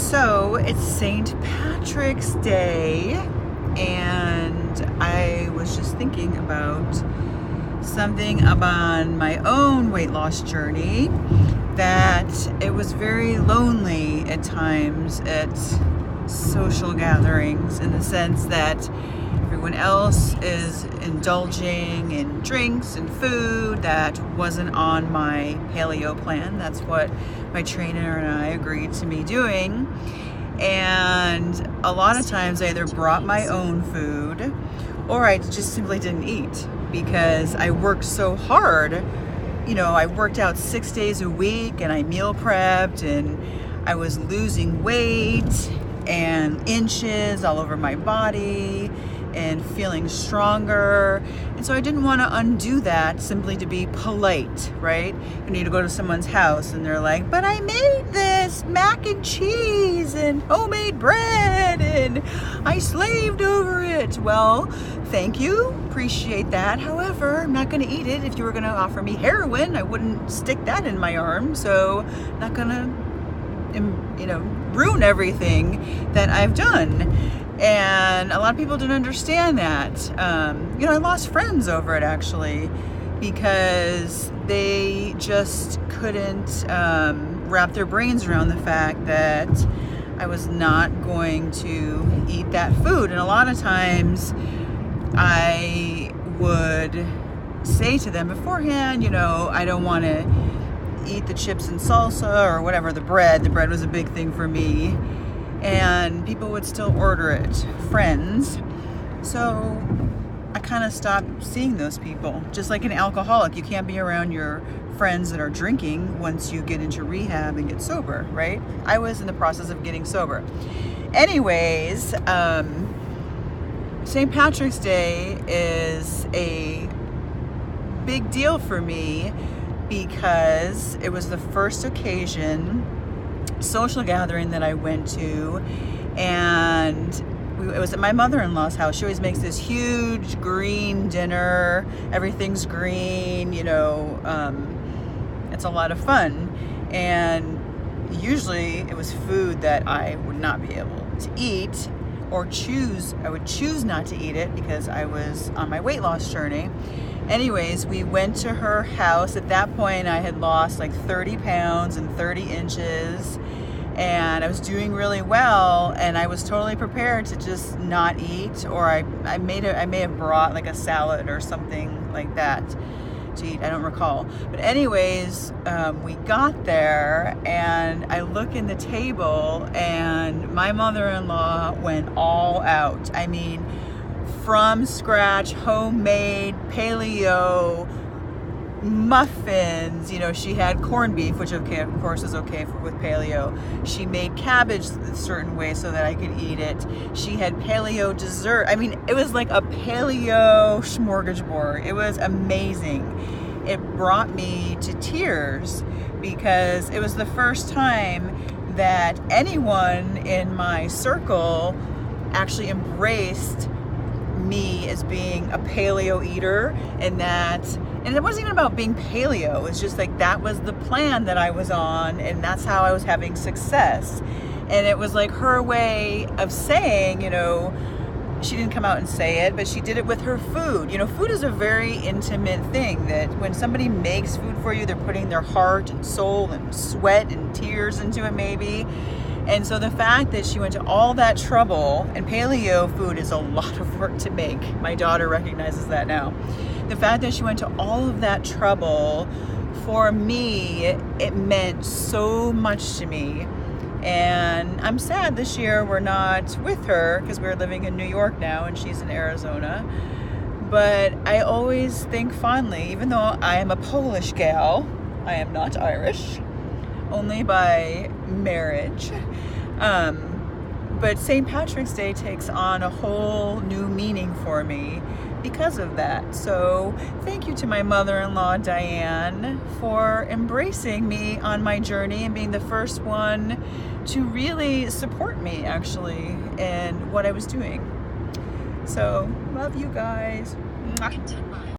So it's St. Patrick's Day, and I was just thinking about something on my own weight loss journey, that it was very lonely at times at social gatherings, in the sense that everyone else is indulging in drinks and food that wasn't on my paleo plan. That's what my trainer and I agreed to me doing. And a lot of times I either brought my own food or I just simply didn't eat, because I worked so hard. You know, I worked out 6 days a week and I meal prepped, and I was losing weight and inches all over my body and feeling stronger. And so I didn't want to undo that simply to be polite, right? You need to go to someone's house and they're like, but I made this mac and cheese and homemade bread and I slaved over it. Well, thank you, appreciate that. However, I'm not going to eat it. If you were going to offer me heroin, I wouldn't stick that in my arm. So not going to, ruin everything that I've done. And a lot of people didn't understand that. I lost friends over it, actually, because they just couldn't wrap their brains around the fact that I was not going to eat that food. And a lot of times I would say to them beforehand, I don't want to eat the chips and salsa or whatever, the bread. The bread was a big thing for me. And people would still order it, friends. So I kind of stopped seeing those people. Just like an alcoholic, you can't be around your friends that are drinking once you get into rehab and get sober, right? I was in the process of getting sober. Anyways, St. Patrick's Day is a big deal for me because it was the first social gathering that I went to, and it was at my mother-in-law's house. She always makes this huge green dinner. Everything's green, it's a lot of fun. And usually it was food that I would not be able to eat or I would choose not to eat it because I was on my weight loss journey. Anyways, we went to her house. At that point, I had lost like 30 pounds and 30 inches, and I was doing really well, and I was totally prepared to just not eat, or I may have brought like a salad or something like that to eat. I don't recall. But anyways, we got there, and I look in the table, and my mother-in-law went all out. I mean, from scratch, homemade, paleo, muffins. She had corned beef, which of course is okay with paleo. She made cabbage a certain way so that I could eat it. She had paleo dessert. I mean, it was like a paleo smorgasbord. It was amazing. It brought me to tears because it was the first time that anyone in my circle actually embraced me as being a paleo eater, and it wasn't even about being paleo. It's just like that was the plan that I was on, and that's how I was having success. And it was like her way of saying, she didn't come out and say it, but she did it with her food. Food is a very intimate thing, that when somebody makes food for you, they're putting their heart and soul and sweat and tears into it, maybe. And so the fact that she went to all that trouble, and paleo food is a lot of work to make. My daughter recognizes that now. The fact that she went to all of that trouble for me, it meant so much to me. And I'm sad this year we're not with her because we're living in New York now and she's in Arizona. But I always think fondly, even though I am a Polish gal, I am not Irish, only by marriage. But St. Patrick's Day takes on a whole new meaning for me because of that. So thank you to my mother-in-law, Diane, for embracing me on my journey and being the first one to really support me, actually, in what I was doing. So love you guys. Mwah.